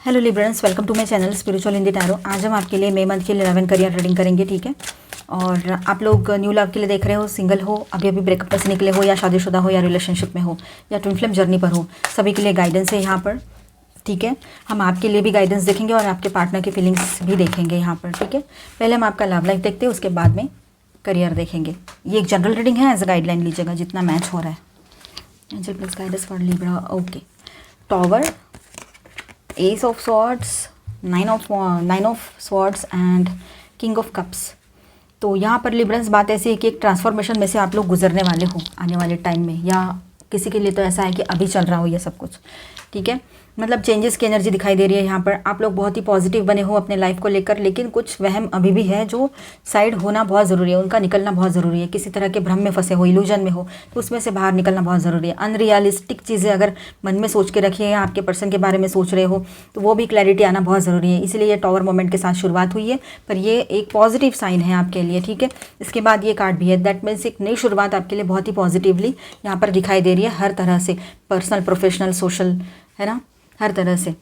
Hello Librans, welcome to my channel spiritual in the tarot. आज हम आपके लिए मई मंथ के लिए 11 करियर रीडिंग करेंगे, ठीक है। और आप लोग न्यू लव के लिए देख रहे हो, सिंगल हो, अभी अभी ब्रेकअप में से निकले हो, या शादीशुदा हो, या रिलेशनशिप में हो, या ट्विन फ्लेम जर्नी पर हो, सभी के लिए गाइडेंस है यहाँ पर, ठीक है। हम आपके लिए भी गाइडेंस देखेंगे और आपके पार्टनर की फीलिंग्स भी देखेंगे यहाँ पर, ठीक है। पहले हम आपका लव लाइफ देखते हैं, उसके बाद में करियर देखेंगे। ये एक जनरल रीडिंग है, एज अ गाइडलाइन लीजिएगा जितना मैच हो रहा है। Angel plus guidance for Libra, okay. Tower, S of swords, nine of swords and king of cups. तो यहाँ पर लिब्रंस बात ऐसी है कि एक ट्रांसफॉर्मेशन में से आप लोग गुजरने वाले हो आने वाले टाइम में, या किसी के लिए तो ऐसा है कि अभी चल रहा हो ये सब कुछ, ठीक है। मतलब चेंजेस की एनर्जी दिखाई दे रही है यहाँ पर। आप लोग बहुत ही पॉजिटिव बने हो अपने लाइफ को लेकर, लेकिन कुछ वहम अभी भी है जो साइड होना बहुत ज़रूरी है, उनका निकलना बहुत ज़रूरी है। किसी तरह के भ्रम में फंसे हो, इल्यूजन में हो, तो उसमें से बाहर निकलना बहुत ज़रूरी है। अनरियलिस्टिक चीज़ें अगर मन में सोच के रखी है, आपके पर्सन के बारे में सोच रहे हो, तो वो भी क्लैरिटी आना बहुत ज़रूरी है। इसलिए ये टॉवर मोमेंट के साथ शुरुआत हुई है, पर ये एक पॉजिटिव साइन है आपके लिए, ठीक है। इसके बाद ये कार्ड भी है, दैट मीन्स एक नई शुरुआत आपके लिए बहुत ही पॉजिटिवली यहाँ पर दिखाई दे रही है, हर तरह से, पर्सनल, प्रोफेशनल, सोशल, है ना, हर तरह से।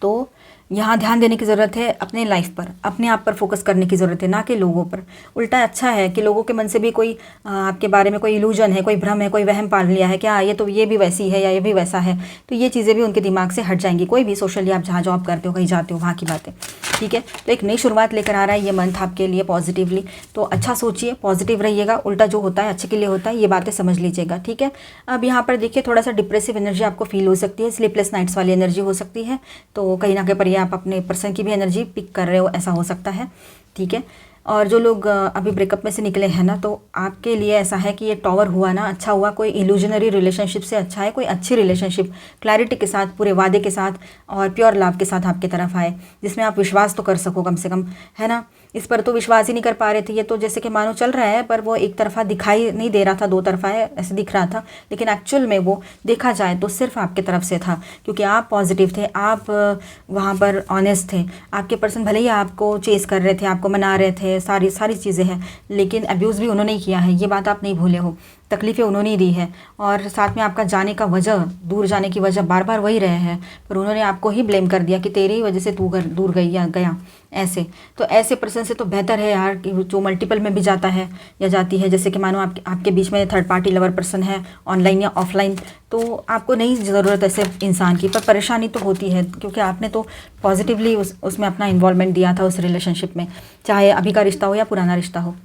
तो यहाँ ध्यान देने की ज़रूरत है अपने लाइफ पर, अपने आप पर फोकस करने की ज़रूरत है, ना कि लोगों पर। उल्टा अच्छा है कि लोगों के मन से भी कोई आपके बारे में कोई इल्यूजन है, कोई भ्रम है, कोई वहम पाल लिया है, क्या ये तो ये भी वैसी है या ये भी वैसा है, तो ये चीज़ें भी उनके दिमाग से हट जाएंगी। कोई भी सोशली आप जहाँ जॉब करते हो, कहीं जाते हो, वहाँ की बातें, ठीक है। तो एक नई शुरुआत लेकर आ रहा है ये मंथ आपके लिए पॉजिटिवली। तो अच्छा सोचिए, पॉजिटिव रहिएगा, उल्टा जो होता है अच्छे के लिए होता है, ये बातें समझ लीजिएगा, ठीक है। अब यहाँ पर देखिए थोड़ा सा डिप्रेसिव एनर्जी आपको फील हो सकती है, स्लीपलेस नाइट्स वाली एनर्जी हो सकती है। तो कहीं ना कहीं पर ये आप अपने पर्सन की भी एनर्जी पिक कर रहे हो, ऐसा हो सकता है, ठीक है। और जो लोग अभी ब्रेकअप में से निकले हैं ना, तो आपके लिए ऐसा है कि ये टॉवर हुआ ना, अच्छा हुआ। कोई इल्यूजनरी रिलेशनशिप से अच्छा है कोई अच्छी रिलेशनशिप, क्लैरिटी के साथ, पूरे वादे के साथ और प्योर लव के साथ आपके तरफ आए, जिसमें आप विश्वास तो कर सको कम से कम, है ना। इस पर तो विश्वास ही नहीं कर पा रहे थे, ये तो जैसे कि मानो चल रहा है, पर वो एक तरफा दिखाई नहीं दे रहा था, दो तरफा है ऐसे दिख रहा था, लेकिन एक्चुअल में वो देखा जाए तो सिर्फ आपके तरफ से था, क्योंकि आप पॉजिटिव थे, आप वहाँ पर ऑनेस्ट थे। आपके पर्सन भले ही आपको चेस कर रहे थे, आपको मना रहे थे, सारी चीज़ें हैं, लेकिन अब्यूज़ भी उन्होंने ही किया है, ये बात आप नहीं भूले हो। तकलीफ़ें उन्होंने ही दी है, और साथ में आपका जाने का वजह, दूर जाने की वजह बार बार वही रहे हैं, पर उन्होंने आपको ही ब्लेम कर दिया कि तेरी ही वजह से तू दूर गई या गया, ऐसे। तो ऐसे पर्सन से तो बेहतर है यार कि जो मल्टीपल में भी जाता है या जाती है, जैसे कि मानो आपके बीच में थर्ड पार्टी लवर पर्सन है, ऑनलाइन या ऑफलाइन, तो आपको नहीं ज़रूरत ऐसे इंसान की, पर परेशानी तो होती है, क्योंकि आपने तो पॉजिटिवली उसमें अपना इन्वॉल्वमेंट दिया था उस रिलेशनशिप में, चाहे अभी का रिश्ता हो या पुराना रिश्ता हो।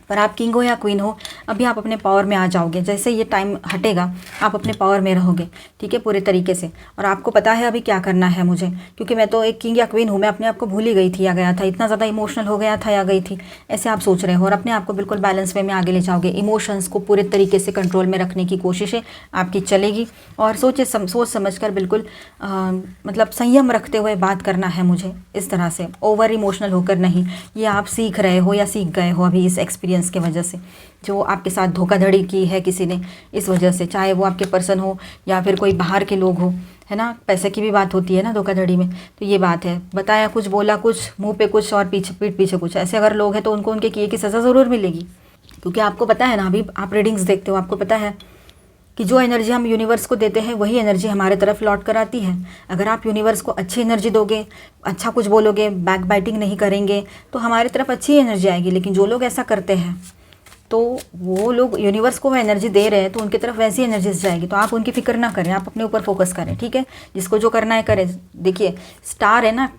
पर आप किंग हो या क्वीन हो, अभी आप अपने पावर में आ जाओगे। जैसे ये टाइम हटेगा आप अपने पावर में रहोगे, ठीक है, पूरे तरीके से। और आपको पता है अभी क्या करना है मुझे, क्योंकि मैं तो एक किंग या क्वीन हूँ, मैं अपने आप को भूल ही गई थी या गया था, इतना ज़्यादा इमोशनल हो गया था या गई थी, ऐसे आप सोच रहे हो। और अपने आप को बिल्कुल बैलेंस वे में आगे ले जाओगे, इमोशंस को पूरे तरीके से कंट्रोल में रखने की कोशिशें आपकी चलेगी। और सोच समझ कर बिल्कुल मतलब संयम रखते हुए बात करना है मुझे, इस तरह से ओवर इमोशनल होकर नहीं। ये आप सीख रहे हो या सीख गए हो अभी इस एक्सपीरियंस के वजह से, जो आपके साथ धोखाधड़ी की है किसी ने, इस वजह से, चाहे वो आपके पर्सन हो या फिर कोई बाहर के लोग हो, है ना। पैसे की भी बात होती है ना धोखाधड़ी में, तो ये बात है। बताया कुछ, बोला कुछ, मुंह पे कुछ और पीठ पीछे कुछ, ऐसे अगर लोग हैं तो उनको उनके किए की सज़ा ज़रूर मिलेगी। क्योंकि आपको पता है ना, अभी आप रीडिंग्स देखते हो, आपको पता है कि जो एनर्जी हम यूनिवर्स को देते हैं वही एनर्जी हमारे तरफ लौट कर आती है। अगर आप यूनिवर्स को अच्छी एनर्जी दोगे, अच्छा कुछ बोलोगे, बैक बाइटिंग नहीं करेंगे, तो हमारी तरफ अच्छी एनर्जी आएगी। लेकिन जो लोग ऐसा करते हैं, तो वो लोग यूनिवर्स को वो एनर्जी दे रहे हैं, तो उनकी तरफ वैसी एनर्जीज जाएगी। तो आप उनकी फिक्र ना करें, आप अपने ऊपर फोकस करें, ठीक है। जिसको जो करना है करें। देखिए स्टार है ना,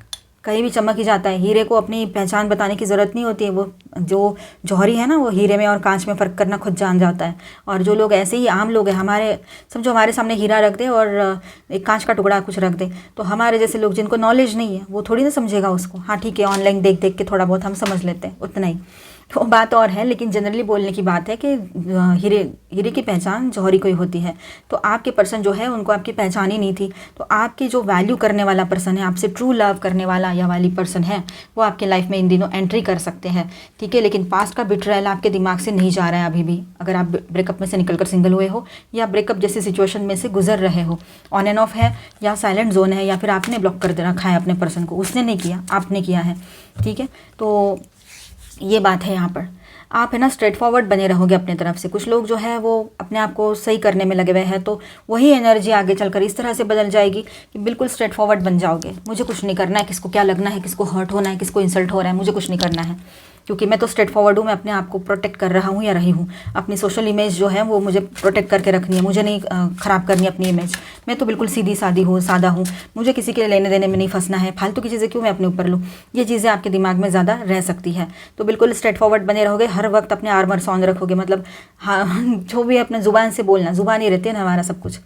कहीं भी चमक ही जाता है। हीरे को अपनी पहचान बताने की ज़रूरत नहीं होती है, वो जो जौहरी है ना, वो हीरे में और कांच में फ़र्क करना खुद जान जाता है। और जो लोग ऐसे ही आम लोग हैं, हमारे समझो हमारे सामने हीरा रख दे और एक कांच का टुकड़ा कुछ रख दे, तो हमारे जैसे लोग जिनको नॉलेज नहीं है वो थोड़ी ना समझेगा उसको। हाँ ठीक है, ऑनलाइन देख देख के थोड़ा बहुत हम समझ लेते हैं, उतना ही, तो बात और है। लेकिन जनरली बोलने की बात है कि हीरे की पहचान जौहरी को ही होती है। तो आपके पर्सन जो है उनको आपकी पहचान ही नहीं थी, तो आपकी जो वैल्यू करने वाला पर्सन है, आपसे ट्रू लव करने वाला या वाली पर्सन है, वो आपके लाइफ में इन दिनों एंट्री कर सकते हैं, ठीक है। लेकिन पास्ट का बिट्रेयल आपके दिमाग से नहीं जा रहा है अभी भी। अगर आप ब्रेकअप में से निकलकर सिंगल हुए हो, या ब्रेकअप जैसी सिचुएशन में से गुजर रहे हो, ऑन एंड ऑफ है या साइलेंट जोन है, या फिर आपने ब्लॉक कर रखा है अपने पर्सन को, उसने नहीं किया, आपने किया है, ठीक है। तो ये बात है यहाँ पर। आप है ना स्ट्रेट फॉरवर्ड बने रहोगे अपने तरफ से। कुछ लोग जो है वो अपने आप को सही करने में लगे हुए हैं, तो वही एनर्जी आगे चलकर इस तरह से बदल जाएगी कि बिल्कुल स्ट्रेट फॉरवर्ड बन जाओगे। मुझे कुछ नहीं करना है, किसको क्या लगना है, किसको हर्ट होना है, किसको इंसल्ट हो रहा है, मुझे कुछ नहीं करना है, क्योंकि मैं तो स्ट्रेट फॉरवर्ड हूँ। मैं अपने आप को प्रोटेक्ट कर रहा हूँ या रही हूँ। अपनी सोशल इमेज जो है वो मुझे प्रोटेक्ट करके रखनी है, मुझे नहीं ख़राब करनी है अपनी इमेज। मैं तो बिल्कुल सीधी सादी हूँ, सादा हूँ, मुझे किसी के लेने देने में नहीं फंसना है। फालतू की चीज़ें क्यों मैं अपने ऊपर लूँ। ये चीज़ें आपके दिमाग में ज़्यादा रह सकती है। तो बिल्कुल स्ट्रेट फॉरवर्ड बने रहोगे, हर वक्त अपने आर्मर्स ऑन रखोगे। मतलब हाँ, जो भी अपने ज़ुबान से बोलना, ज़ुबान ही रहती है ना हमारा सब कुछ।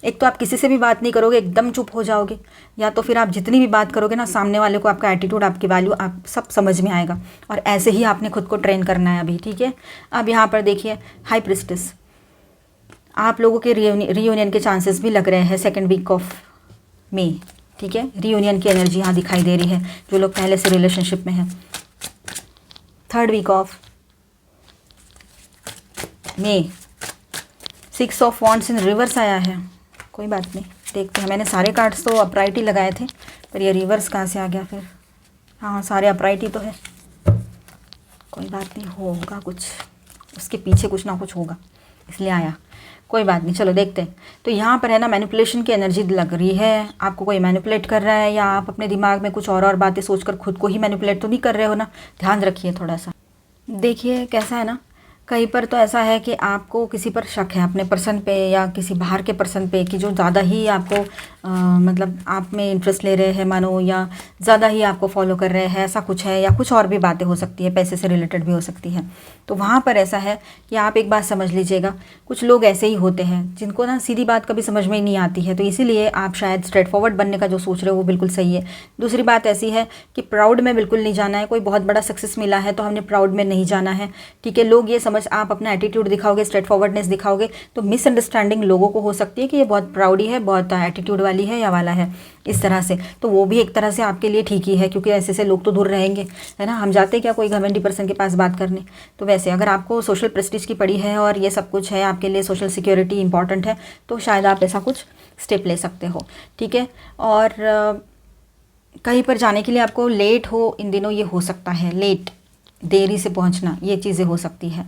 एक तो आप किसी से भी बात नहीं करोगे, एकदम चुप हो जाओगे, या तो फिर आप जितनी भी बात करोगे ना, सामने वाले को आपका एटीट्यूड, आपकी वैल्यू, आप सब समझ में आएगा। और ऐसे ही आपने खुद को ट्रेन करना है अभी, ठीक है। अब यहाँ पर देखिए हाई प्रिस्टेस, आप लोगों के रीयूनियन के चांसेस भी लग रहे हैं सेकेंड वीक ऑफ मई, ठीक है। रीयूनियन की एनर्जी यहाँ दिखाई दे रही है, जो लोग पहले से रिलेशनशिप में हैं। Third week of May 6 of wands in reverse आया है। कोई बात नहीं, देखते हैं। मैंने सारे कार्ड्स तो अपराइट ही लगाए थे, पर ये रिवर्स कहाँ से आ गया फिर। हाँ, सारे अपराइट ही तो है। कोई बात नहीं, होगा कुछ उसके पीछे, कुछ ना कुछ होगा, इसलिए आया। कोई बात नहीं, चलो देखते हैं। तो यहाँ पर है ना मैनिपुलेशन की एनर्जी लग रही है। आपको कोई मैनिपुलेट कर रहा है, या आप अपने दिमाग में कुछ और बातें सोचकर खुद को ही मैनिपुलेट तो नहीं कर रहे हो ना। ध्यान रखिए थोड़ा सा। देखिए कैसा है ना, कहीं पर तो ऐसा है कि आपको किसी पर शक है, अपने पर्सन पे या किसी बाहर के पर्सन पे, कि जो ज़्यादा ही आपको मतलब आप में इंटरेस्ट ले रहे हैं मानो, या ज़्यादा ही आपको फॉलो कर रहे हैं, ऐसा कुछ है। या कुछ और भी बातें हो सकती है, पैसे से रिलेटेड भी हो सकती है। तो वहाँ पर ऐसा है कि आप एक बात समझ लीजिएगा, कुछ लोग ऐसे ही होते हैं जिनको ना सीधी बात कभी समझ में ही नहीं आती है। तो इसीलिए आप शायद स्ट्रेट फॉरवर्ड बनने का जो सोच रहे हो वो बिल्कुल सही है। दूसरी बात ऐसी है कि प्राउड में बिल्कुल नहीं जाना है। कोई बहुत बड़ा सक्सेस मिला है तो हमने प्राउड में नहीं जाना है, ठीक है। लोग ये आप अपना एटीट्यूड दिखाओगे, स्ट्रेट फॉरवर्डनेस दिखाओगे, तो मिसअंडरस्टैंडिंग लोगों को हो सकती है कि ये बहुत प्राउडी है, बहुत एटीट्यूड वाली है या वाला है, इस तरह से। तो वो भी एक तरह से आपके लिए ठीक ही है, क्योंकि ऐसे से लोग तो दूर रहेंगे, है ना। हम जाते क्या कोई घमंडी पर्सन के पास बात करने। तो वैसे अगर आपको सोशल प्रेस्टीज की पड़ी है और ये सब कुछ है, आपके लिए सोशल सिक्योरिटी इंपॉर्टेंट है, तो शायद आप ऐसा कुछ स्टेप ले सकते हो, ठीक है। और कहीं पर जाने के लिए आपको लेट हो इन दिनों, ये हो सकता है, लेट, देरी से पहुंचना, ये चीज़ें हो सकती है,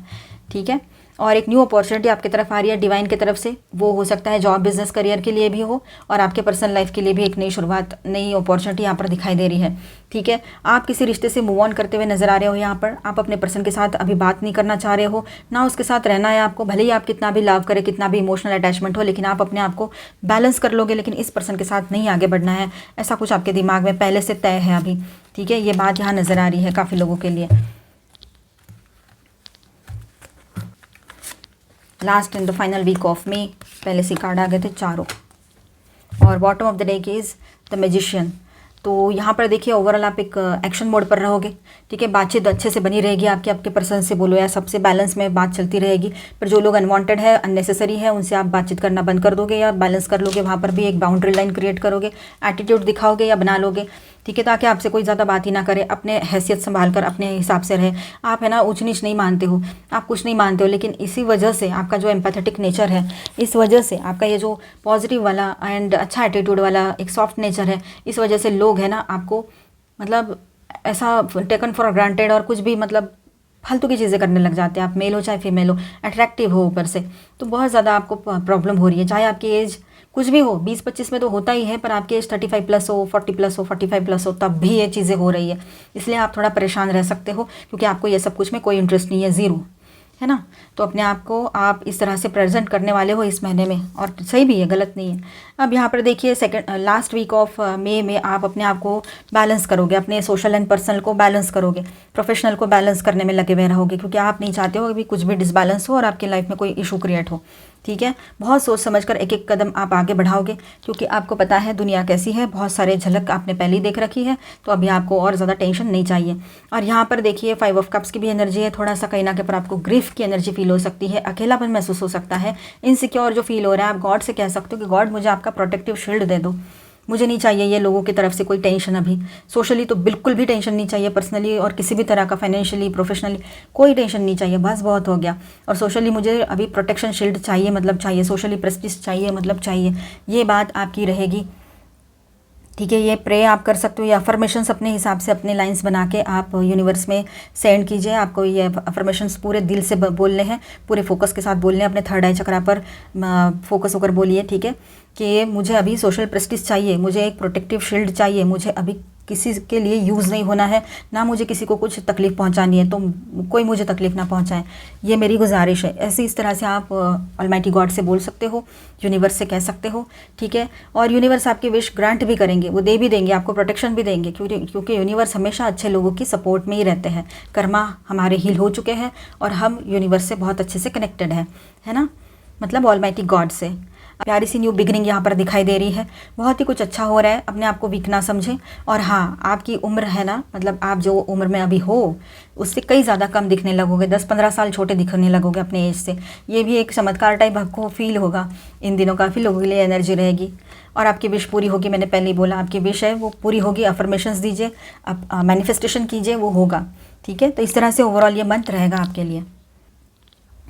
ठीक है। और एक न्यू अपॉर्चुनिटी आपकी तरफ आ रही है डिवाइन की तरफ से। वो हो सकता है जॉब, बिजनेस, करियर के लिए भी हो, और आपके पर्सनल लाइफ के लिए भी एक नई शुरुआत, नई अपॉर्चुनिटी यहाँ पर दिखाई दे रही है, ठीक है। आप किसी रिश्ते से मूव ऑन करते हुए नजर आ रहे हो। यहाँ पर आप अपने पर्सन के साथ अभी बात नहीं करना चाह रहे हो, ना उसके साथ रहना है आपको। भले ही आप कितना भी लव करें, कितना भी इमोशनल अटैचमेंट हो, लेकिन आप अपने आप को बैलेंस कर लोगे, लेकिन इस पर्सन के साथ नहीं आगे बढ़ना है, ऐसा कुछ आपके दिमाग में पहले से तय है अभी, ठीक है। ये बात यहाँ नज़र आ रही है काफ़ी लोगों के लिए। Last in the final week of May, पहले से कार्ड आ गए थे चारों, और bottom of the deck is the magician. तो यहाँ पर देखिए ओवरऑल आप एक एक्शन मोड पर रहोगे, ठीक है। बातचीत अच्छे से बनी रहेगी आपके पर्सन से, बोलो या सबसे बैलेंस में बात चलती रहेगी। पर जो लोग अनवांटेड है, अननेसेसरी है, उनसे आप बातचीत करना बंद कर दोगे या बैलेंस कर लोगे। वहाँ पर भी एक बाउंड्री लाइन क्रिएट करोगे, एटीट्यूड दिखाओगे या बना लोगे, ठीक है, ताकि आपसे कोई ज़्यादा बात ही ना करे। अपने हैसियत संभाल कर अपने हिसाब से रहे। आप है ना ऊंच नीच नहीं मानते हो, आप कुछ नहीं मानते हो, लेकिन इसी वजह से आपका जो एम्पैथेटिक नेचर है, इस वजह से आपका ये जो पॉजिटिव वाला एंड अच्छा एटीट्यूड वाला एक सॉफ्ट नेचर है, इस वजह से लोग है ना आपको मतलब ऐसा टेकन फॉर ग्रांटेड और कुछ भी मतलब फालतू की चीज़ें करने लग जाते हैं। आप मेल हो चाहे फीमेल हो, अट्रैक्टिव हो ऊपर से, तो बहुत ज़्यादा आपको प्रॉब्लम हो रही है। चाहे आपकी एज कुछ भी हो, 20-25 में तो होता ही है, पर आपकी एज 35 प्लस हो, 40 प्लस हो, 45 प्लस हो, तब भी ये चीज़ें हो रही है। इसलिए आप थोड़ा परेशान रह सकते हो, क्योंकि आपको ये सब कुछ में कोई इंटरेस्ट नहीं है, ज़ीरो, है ना। तो अपने आप को आप इस तरह से प्रेजेंट करने वाले हो इस महीने में, और सही भी है, गलत नहीं है। अब यहाँ पर देखिए लास्ट वीक ऑफ मई में आप अपने आप को बैलेंस करोगे, अपने सोशल एंड पर्सनल को बैलेंस करोगे, प्रोफेशनल को बैलेंस करने में लगे हुए रहोगे, क्योंकि आप नहीं चाहते हो कि कुछ भी डिसबैलेंस हो और आपकी लाइफ में कोई इशू क्रिएट हो, ठीक है। बहुत सोच समझकर एक एक कदम आप आगे बढ़ाओगे, क्योंकि आपको पता है दुनिया कैसी है, बहुत सारे झलक आपने पहले ही देख रखी है, तो अभी आपको और ज़्यादा टेंशन नहीं चाहिए। और यहाँ पर देखिए 5 ऑफ कप्स की भी एनर्जी है। थोड़ा सा कहीं ना कहीं पर आपको ग्रीफ की एनर्जी फील हो सकती है, अकेलापन महसूस हो सकता है, इनसिक्योर जो फील हो रहा है। आप गॉड से कह सकते हो कि गॉड मुझे आपका प्रोटेक्टिव शील्ड दे दो, मुझे नहीं चाहिए ये लोगों की तरफ से कोई टेंशन। अभी सोशली तो बिल्कुल भी टेंशन नहीं चाहिए, पर्सनली और किसी भी तरह का, फाइनेंशियली, प्रोफेशनली कोई टेंशन नहीं चाहिए, बस बहुत हो गया। और सोशली मुझे अभी प्रोटेक्शन शील्ड चाहिए, मतलब चाहिए, सोशली प्रेस्टीज चाहिए, मतलब चाहिए। ये बात आपकी रहेगी ठीक है। ये प्रे आप कर सकते हो, ये अफर्मेशंस अपने हिसाब से अपने लाइंस बना के आप यूनिवर्स में सेंड कीजिए। आपको ये अफर्मेशंस पूरे दिल से बोलने हैं, पूरे फोकस के साथ बोलने हैं, अपने थर्ड आई चक्रा पर फोकस होकर बोलिए। ठीक है कि मुझे अभी सोशल प्रेस्टिज चाहिए, मुझे एक प्रोटेक्टिव शील्ड चाहिए, मुझे अभी किसी के लिए यूज़ नहीं होना है, ना मुझे किसी को कुछ तकलीफ़ पहुंचानी है, तो कोई मुझे तकलीफ़ ना पहुंचाए, ये मेरी गुजारिश है। ऐसे इस तरह से आप ऑलमाइटी गॉड से बोल सकते हो, यूनिवर्स से कह सकते हो। ठीक है। और यूनिवर्स आपकी विश ग्रांट भी करेंगे, वो दे भी देंगे, आपको प्रोटेक्शन भी देंगे, क्योंकि यूनिवर्स हमेशा अच्छे लोगों की सपोर्ट में ही रहते हैं। कर्मा हमारे हील हो चुके हैं और हम यूनिवर्स से बहुत अच्छे से कनेक्टेड है ना, मतलब ऑलमाइटी गॉड से। प्यारी सी न्यू बिगनिंग यहाँ पर दिखाई दे रही है, बहुत ही कुछ अच्छा हो रहा है। अपने आप को वीक ना समझें। और हाँ, आपकी उम्र है ना, मतलब आप जो उम्र में अभी हो उससे कई ज़्यादा कम दिखने लगोगे, 10-15 साल छोटे दिखने लगोगे अपने एज से। ये भी एक चमत्कार टाइप आपको फील होगा। इन दिनों काफ़ी लोगों के लिए एनर्जी रहेगी और आपकी विश पूरी होगी। मैंने पहले ही बोला, आपकी विश है वो पूरी होगी। अफर्मेशंस दीजिए, आप मैनिफेस्टेशन कीजिए, वो होगा। ठीक है। तो इस तरह से ओवरऑल ये मंत्र रहेगा आपके लिए।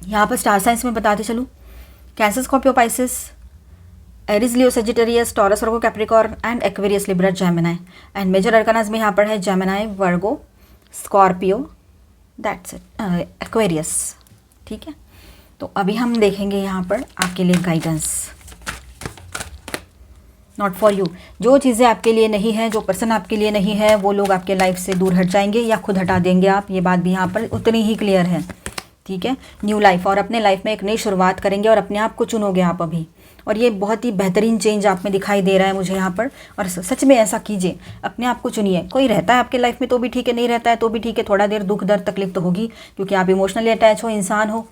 यहाँ पर स्टार साइंस में बताते चलूँ, Cancer, Scorpio, Pisces, Aries, Leo, Sagittarius, Taurus, Virgo, Capricorn and Aquarius, Libra, Gemini. And major arcanas में यहाँ पर है Gemini, Virgo, Scorpio, that's it, Aquarius. ठीक है। तो अभी हम देखेंगे यहाँ पर आपके लिए गाइडेंस। नॉट फॉर यू, जो चीज़ें आपके लिए नहीं है, जो पर्सन आपके लिए नहीं है, वो लोग आपके लाइफ से दूर हट जाएंगे या खुद हटा देंगे आप। ये बात भी यहाँ पर उतनी ही क्लियर है। ठीक है। न्यू लाइफ, और अपने लाइफ में एक नई शुरुआत करेंगे और अपने आप को चुनोगे आप अभी। और ये बहुत ही बेहतरीन चेंज आप में दिखाई दे रहा है मुझे यहाँ पर। और सच में ऐसा कीजिए, अपने आप को चुनिए। कोई रहता है आपके लाइफ में तो भी ठीक है, नहीं रहता है तो भी ठीक है। थोड़ा देर दुख दर्द तकलीफ तो होगी, क्योंकि आप इमोशनली अटैच हो, इंसान हो,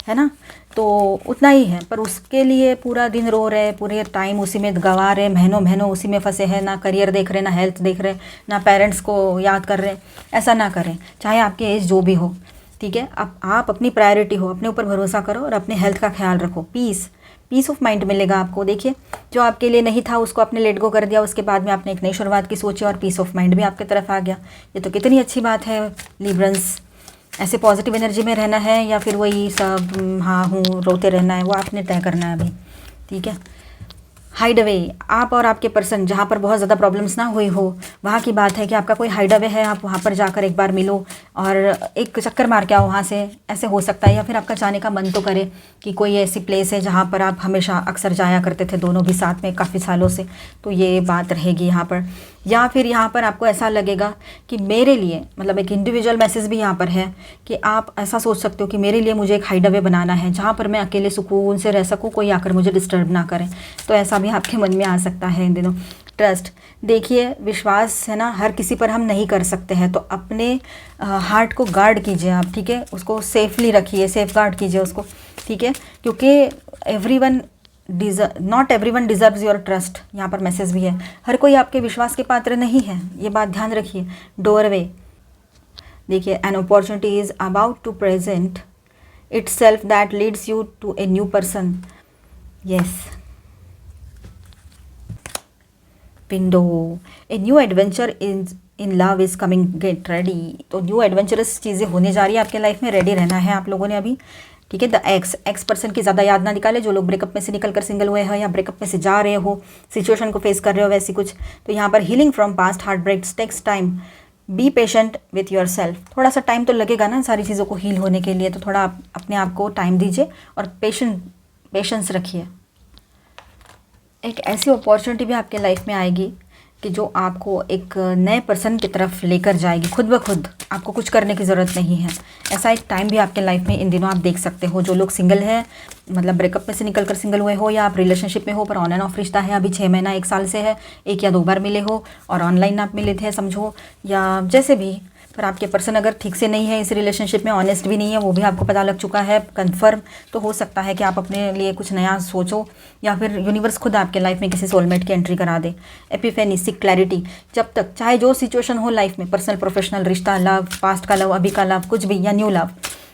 है ना, तो उतना ही है। पर उसके लिए पूरा दिन रो रहे, पूरे टाइम उसी में गंवा रहे, महीनों महीनों उसी में फंसे हैं, ना करियर देख रहे, ना हेल्थ देख रहे, ना पेरेंट्स को याद कर रहे। ऐसा ना करें, चाहे आपके एज जो भी हो। ठीक है। अब आप अपनी प्रायोरिटी हो, अपने ऊपर भरोसा करो और अपने हेल्थ का ख्याल रखो। पीस ऑफ माइंड मिलेगा आपको। देखिए, जो आपके लिए नहीं था उसको आपने लेट गो कर दिया, उसके बाद में आपने एक नई शुरुआत की सोची और पीस ऑफ माइंड भी आपकी तरफ आ गया। ये तो कितनी अच्छी बात है लिब्रंस। ऐसे पॉजिटिव एनर्जी में रहना है या फिर वही सब हाँ हूँ रोते रहना है, वो आपने तय करना है अभी। ठीक है। हाइड अवे, आप और आपके पर्सन जहाँ पर बहुत ज़्यादा प्रॉब्लम्स ना हुई हो, वहाँ की बात है कि आपका कोई हाइड अवे है, आप वहाँ पर जाकर एक बार मिलो और एक चक्कर मार के आओ वहाँ से। ऐसे हो सकता है, या फिर आपका जाने का मन तो करे कि कोई ऐसी प्लेस है जहाँ पर आप हमेशा अक्सर जाया करते थे दोनों भी साथ में काफ़ी सालों से, तो ये बात रहेगी यहाँ पर। या फिर यहाँ पर आपको ऐसा लगेगा कि मेरे लिए, मतलब एक इंडिविजुअल मैसेज भी यहाँ पर है कि आप ऐसा सोच सकते हो कि मेरे लिए मुझे एक हाइड अवे बनाना है जहाँ पर मैं अकेले सुकून से रह सकूँ, कोई आकर मुझे डिस्टर्ब ना करे। तो ऐसा भी आपके मन में आ सकता है इन दिनों। ट्रस्ट, देखिए विश्वास है ना, हर किसी पर हम नहीं कर सकते हैं, तो अपने हार्ट को गार्ड कीजिए आप। ठीक है। उसको सेफली रखिए, सेफ गार्ड कीजिए उसको। ठीक है। क्योंकि not everyone deserves your trust, यहाँ पर मैसेज भी है। हर कोई आपके विश्वास के पात्र नहीं है, ये बात ध्यान रखिए। डोरवे, देखिए, an opportunity is about to present itself that leads you to a new person. Yes. Window, a new adventure in love is coming. Get ready. तो न्यू एडवेंचरस चीज़ें होने जा रही है आपके लाइफ में, रेडी रहना है आप लोगों ने अभी। ठीक है। द एक्स पर्सन की ज़्यादा याद ना निकाले, जो लोग ब्रेकअप में से निकल कर सिंगल हुए हैं या ब्रेकअप में से जा रहे हो, सिचुएशन को फेस कर रहे हो वैसी कुछ, तो यहाँ पर healing from past heartbreaks takes time. Be patient with yourself, थोड़ा सा टाइम तो लगेगा ना सारी चीज़ों को हील होने के लिए, तो थोड़ा आप अपने आप को टाइम दीजिए और पेशेंस रखिए। एक ऐसी अपॉर्चुनिटी भी आपके लाइफ में आएगी कि जो आपको एक नए पर्सन की तरफ लेकर जाएगी खुद ब खुद, आपको कुछ करने की ज़रूरत नहीं है। ऐसा एक टाइम भी आपके लाइफ में इन दिनों आप देख सकते हो। जो लोग सिंगल हैं, मतलब ब्रेकअप में से निकल कर सिंगल हुए हो, या आप रिलेशनशिप में हो पर ऑन एंड ऑफ रिश्ता है, अभी 6 महीना 1 साल से है, 1 या 2 बार मिले हो और ऑनलाइन आप मिले थे समझो, या जैसे भी, पर आपके पर्सन अगर ठीक से नहीं है इस रिलेशनशिप में, ऑनेस्ट भी नहीं है, वो भी आपको पता लग चुका है कंफर्म, तो हो सकता है कि आप अपने लिए कुछ नया सोचो, या फिर यूनिवर्स खुद आपके लाइफ में किसी सोलमेट की एंट्री करा दे। एपिफेनी, सीक क्लैरिटी, जब तक चाहे जो सिचुएशन हो लाइफ में, पर्सनल, प्रोफेशनल, रिश्ता, लव, पास्ट का लव, अभी का लव, कुछ भी, या न्यू लव,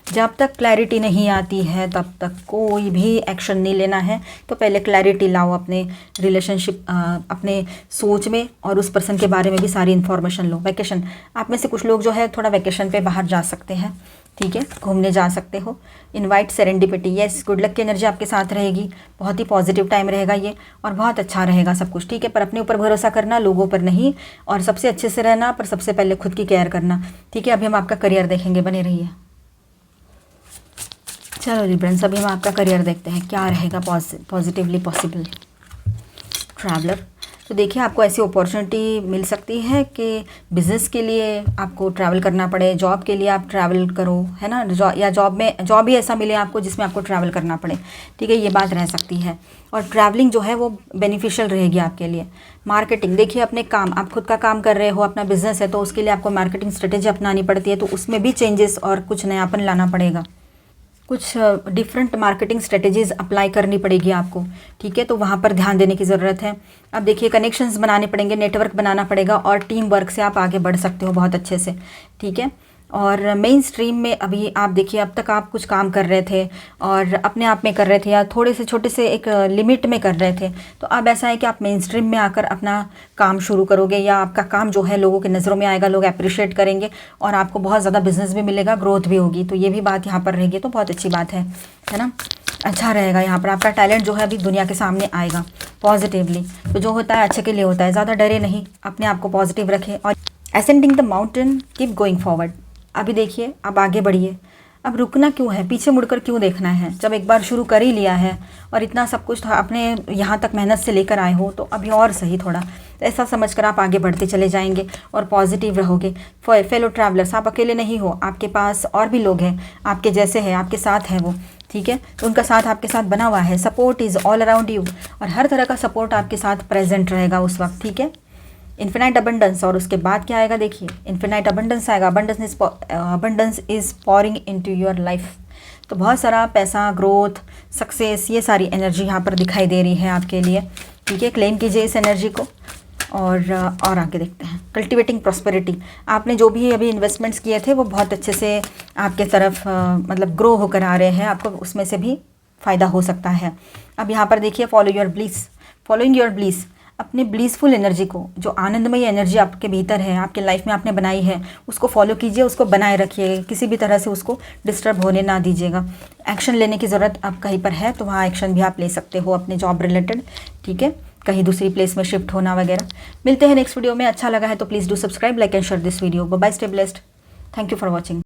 जब तक क्लैरिटी नहीं आती है तब तक कोई भी एक्शन नहीं लेना है। तो पहले क्लैरिटी लाओ अपने रिलेशनशिप, अपने सोच में, और उस पर्सन के बारे में भी सारी इन्फॉर्मेशन लो। वैकेशन, आप में से कुछ लोग जो है थोड़ा वैकेशन पे बाहर जा सकते हैं, ठीक है, घूमने जा सकते हो। Invite serendipity, yes, good luck की एनर्जी आपके साथ रहेगी, बहुत ही पॉजिटिव टाइम रहेगा ये, और बहुत अच्छा रहेगा सब कुछ, ठीक है। पर अपने ऊपर भरोसा करना, लोगों पर नहीं, और सबसे अच्छे से रहना, पर सबसे पहले खुद की केयर करना, ठीक है। अभी हम आपका करियर देखेंगे, बने रहिए। चलो लिब्रंस, अभी हम आपका करियर देखते हैं, क्या रहेगा पॉजिटिवली पॉसिबल। ट्रैवलर, तो देखिए आपको ऐसी अपॉर्चुनिटी मिल सकती है कि बिज़नेस के लिए आपको ट्रैवल करना पड़े, जॉब के लिए आप ट्रैवल करो, है ना, या जॉब ही ऐसा मिले आपको जिसमें आपको ट्रैवल करना पड़े, ठीक है, ये बात रह सकती है। और ट्रैवलिंग जो है वो बेनिफिशियल रहेगी आपके लिए। मार्केटिंग, देखिए अपने काम, आप खुद का काम कर रहे हो, अपना बिजनेस है, तो उसके लिए आपको मार्केटिंग स्ट्रेटेजी अपनानी पड़ती है, तो उसमें भी चेंजेस और कुछ नयापन लाना पड़ेगा, कुछ डिफरेंट मार्केटिंग स्ट्रेटेजीज़ अप्लाई करनी पड़ेगी आपको, ठीक है। तो वहाँ पर ध्यान देने की ज़रूरत है। अब देखिए कनेक्शंस बनाने पड़ेंगे, नेटवर्क बनाना पड़ेगा, और टीम वर्क से आप आगे बढ़ सकते हो बहुत अच्छे से, ठीक है। और मेन स्ट्रीम में अभी आप देखिए, अब तक आप कुछ काम कर रहे थे और अपने आप में कर रहे थे, या थोड़े से छोटे से एक लिमिट में कर रहे थे, तो अब ऐसा है कि आप मेन स्ट्रीम में आकर अपना काम शुरू करोगे, या आपका काम जो है लोगों की नज़रों में आएगा, लोग अप्रिशिएट करेंगे, और आपको बहुत ज़्यादा बिजनेस भी मिलेगा, ग्रोथ भी होगी। तो ये भी बात यहाँ पर रहेगी, तो बहुत अच्छी बात है ना, अच्छा रहेगा। यहाँ पर आपका टैलेंट जो है अभी दुनिया के सामने आएगा पॉजिटिवली। तो जो होता है अच्छे के लिए होता है, ज़्यादा डरे नहीं, अपने आप को पॉजिटिव रखें। और ascending the mountain, keep going forward, अभी देखिए अब आगे बढ़िए, अब रुकना क्यों है, पीछे मुड़कर क्यों देखना है, जब एक बार शुरू कर ही लिया है और इतना सब कुछ अपने यहाँ तक मेहनत से लेकर आए हो, तो अभी और सही थोड़ा, तो ऐसा समझकर आप आगे बढ़ते चले जाएंगे और पॉजिटिव रहोगे। फेलो ट्रैवलर्स, आप अकेले नहीं हो, आपके पास और भी लोग हैं आपके जैसे हैं, आपके साथ हैं वो, ठीक है, तो उनका साथ आपके साथ बना हुआ है। Support is all around you, और हर तरह का सपोर्ट आपके साथ प्रेजेंट रहेगा उस वक्त, ठीक है। इन्फिनाइट अबंडेंस, और उसके बाद क्या आएगा देखिए, इन्फिनाइट अबंडेंस आएगा। Abundance is pouring into your life, तो बहुत सारा पैसा, ग्रोथ, सक्सेस, ये सारी एनर्जी यहाँ पर दिखाई दे रही है आपके लिए, ठीक है। क्लेम कीजिए इस एनर्जी को, और आगे देखते हैं। कल्टिवेटिंग प्रॉस्पेरिटी, आपने जो भी अभी इन्वेस्टमेंट्स किए थे वो बहुत अच्छे से आपके तरफ मतलब ग्रो होकर आ रहे हैं, आपको उसमें से भी फ़ायदा हो सकता है। अब यहाँ पर देखिए, फॉलोइंग योर ब्लीस, अपने ब्लीसफुल एनर्जी को, जो आनंदमयी एनर्जी आपके भीतर है, आपके लाइफ में आपने बनाई है, उसको फॉलो कीजिए, उसको बनाए रखिए, किसी भी तरह से उसको डिस्टर्ब होने ना दीजिएगा। एक्शन लेने की ज़रूरत अब कहीं पर है तो वहाँ एक्शन भी आप ले सकते हो अपने जॉब रिलेटेड, ठीक है, कहीं दूसरी प्लेस में शिफ्ट होना वगैरह। मिलते हैं नेक्स्ट वीडियो में, अच्छा लगा है तो please do subscribe, like and share this video. Bye, stay blessed, thank you for watching.